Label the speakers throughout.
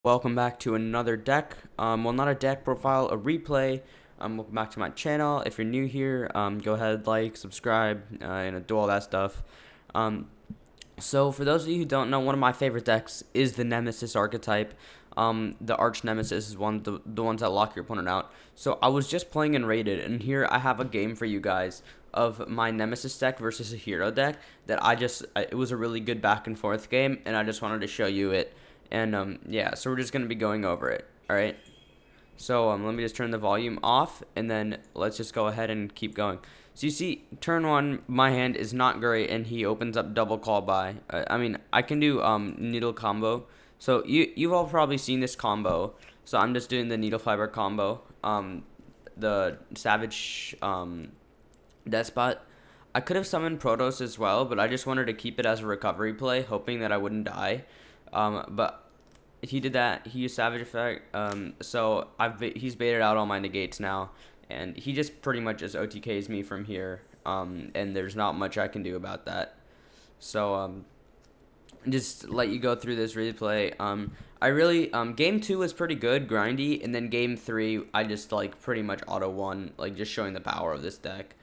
Speaker 1: Welcome back to another deck. Well, not a deck profile, a replay. Welcome back to my channel. If you're new here, go ahead, like, subscribe, and do all that stuff. So for those of you who don't know, one of my favorite decks is the Nemesis archetype. The Arch Nemesis is one of the ones that lock your opponent out. So I was just playing in Rated, and here I have a game for you guys of my Nemesis deck versus a hero deck that it was a really good back and forth game, and I just wanted to show you it. And yeah, so we're just going to be going over it, alright? So let me just turn the volume off, and then let's just go ahead and keep going. So you see, turn one, my hand is not great, and he opens up double call by. I can do needle combo. So you've all probably seen this combo. So I'm just doing the needle fiber combo. The Savage Despot. I could have summoned Protos as well, but I just wanted to keep it as a recovery play, hoping that I wouldn't die. But he did that. He used Savage Effect. So he's baited out all my negates now, and he just pretty much just OTKs me from here. And there's not much I can do about that. So just let you go through this replay. Game 2 was pretty good, grindy, and then game 3 I just like pretty much auto won, like just showing the power of this deck.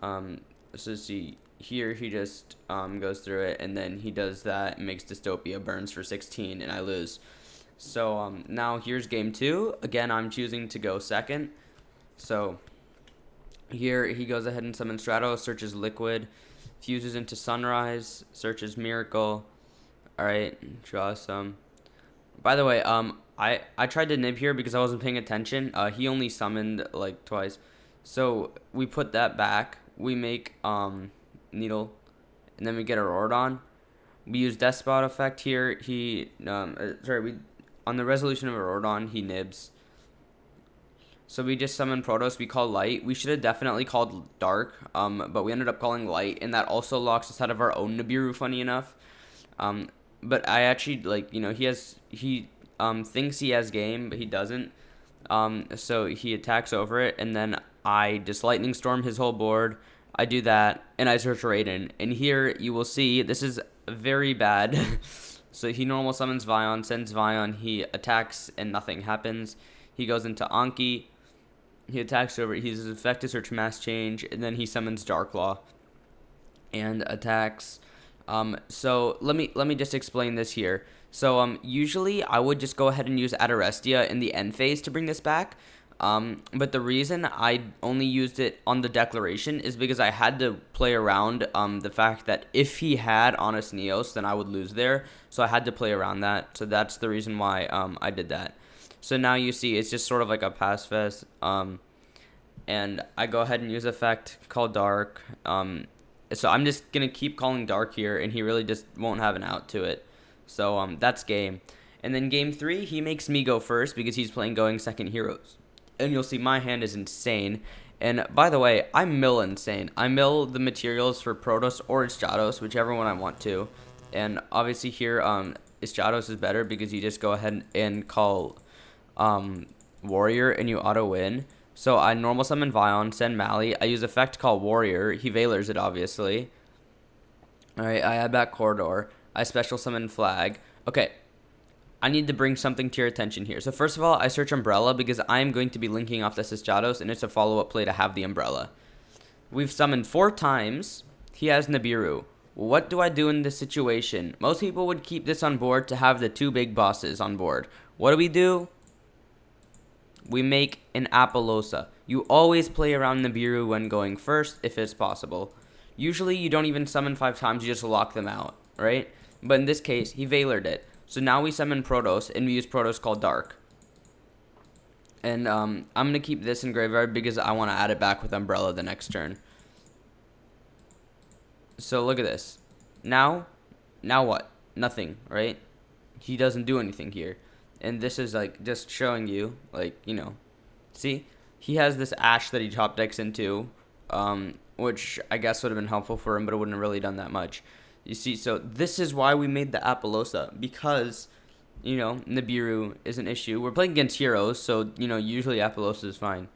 Speaker 1: So see here he just goes through it, and then he does that and makes Dystopia, burns for 16, and I lose. So now here's game 2. Again, I'm choosing to go second. So here he goes ahead and summons Stratos, searches Liquid, fuses into Sunrise, searches Miracle. Alright, draw some. By the way, I tried to nib here because I wasn't paying attention. He only summoned like twice. So we put that back. We make Needle, and then we get Aurodon. We use Despot effect here. On the resolution of Aurodon, he nibs. So we just summon Protos. We call Light. We should have definitely called Dark, but we ended up calling Light, and that also locks us out of our own Nibiru, funny enough. But I actually, he thinks he has game, but he doesn't. So he attacks over it, and then I just Lightning Storm his whole board. I do that, and I search Raiden. And here you will see, this is very bad. So he normal summons Vion, sends Vion, he attacks, and nothing happens. He goes into Anki, he attacks over it, he uses effect to search Mass Change, and then he summons Darklaw and attacks. So let me just explain this here. So usually I would just go ahead and use Adorestia in the end phase to bring this back. But the reason I only used it on the declaration is because I had to play around the fact that if he had Honest Neos, then I would lose there. So I had to play around that. So that's the reason why I did that. So now you see it's just sort of like a pass fest. And I go ahead and use effect, call Dark. So I'm just going to keep calling Dark here, and he really just won't have an out to it. So that's game. And then game 3, he makes me go first because he's playing going second heroes. And you'll see my hand is insane. And by the way, I mill insane. I mill the materials for Protos or Stratos, whichever one I want to. And obviously here, Stratos is better because you just go ahead and call Warrior and you auto win. So I normal summon Vion, send Mally. I use effect call Warrior. He Valors it, obviously. Alright, I add back Corridor. I special summon Flag. Okay, I need to bring something to your attention here. So first of all, I search Umbrella because I am going to be linking off the Stratos, and it's a follow-up play to have the Umbrella. We've summoned 4 times. He has Nibiru. What do I do in this situation? Most people would keep this on board to have the 2 big bosses on board. What do? We make an Apollosa. You always play around Nibiru when going first, if it's possible. Usually, you don't even summon 5 times, you just lock them out, right? But in this case, he Valored it. So now we summon Protos, and we use Protos called Dark. And I'm going to keep this in Graveyard because I want to add it back with Umbrella the next turn. So look at this. Now what? Nothing, right? He doesn't do anything here. And this is like just showing you, see, he has this Ash that he top decks into, which I guess would have been helpful for him, but it wouldn't have really done that much. You see, so this is why we made the Apollosa, because, Nibiru is an issue. We're playing against heroes, so, usually Apollosa is fine.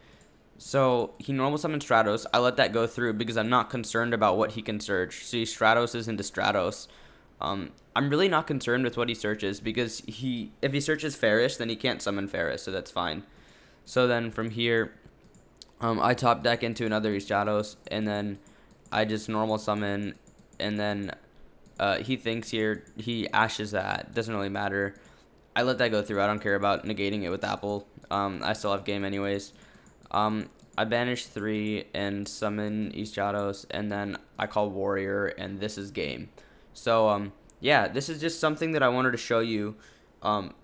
Speaker 1: So he normal summons Stratos. I let that go through because I'm not concerned about what he can search. See, Stratos is into Stratos. I'm really not concerned with what he searches because if he searches Ferris, then he can't summon Ferris, so that's fine. So then from here, I top deck into another East Shadows, and then I just normal summon, and then he thinks here, he ashes that. Doesn't really matter. I let that go through. I don't care about negating it with Apple. I still have game anyways. I banish 3 and summon East Shadows, and then I call Warrior, and this is game. So, yeah, this is just something that I wanted to show you,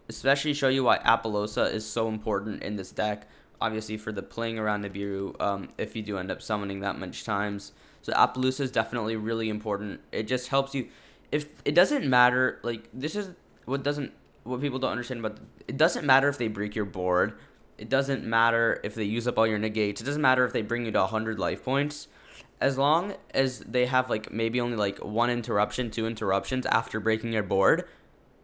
Speaker 1: especially show you why Appaloosa is so important in this deck. Obviously, for the playing around Nibiru, if you do end up summoning that much times. So Appaloosa is definitely really important. It just helps you. If it doesn't matter, like, this is what people don't understand about it. Doesn't matter if they break your board. It doesn't matter if they use up all your negates. It doesn't matter if they bring you to 100 life points. As long as they have, like, maybe only, like, 1 interruption, 2 interruptions after breaking your board,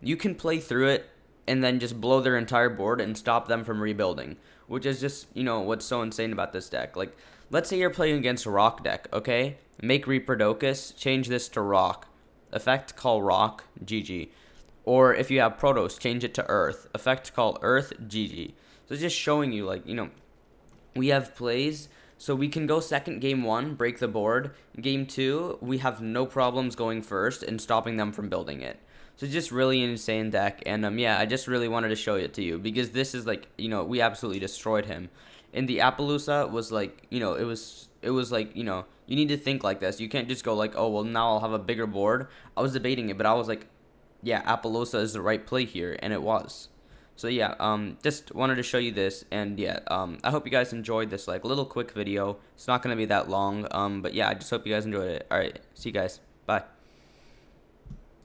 Speaker 1: you can play through it and then just blow their entire board and stop them from rebuilding. Which is just, what's so insane about this deck. Like, let's say you're playing against a rock deck, okay? Make Reaperdocus, change this to rock. Effect, call rock, GG. Or if you have Protos, change it to earth. Effect, call earth, GG. So it's just showing you, like, we have plays, so we can go second game 1, break the board. Game 2, we have no problems going first and stopping them from building it. So it's just really an insane deck, and yeah, I just really wanted to show it to you, because this is, like, we absolutely destroyed him. And the Appaloosa was, like, it was like, you need to think like this. You can't just go like, oh, well, now I'll have a bigger board. I was debating it, but I was like, yeah, Appaloosa is the right play here, and it was. So yeah, just wanted to show you this, and yeah, I hope you guys enjoyed this, like, little quick video. It's not gonna be that long, but yeah, I just hope you guys enjoyed it. Alright, see you guys. Bye.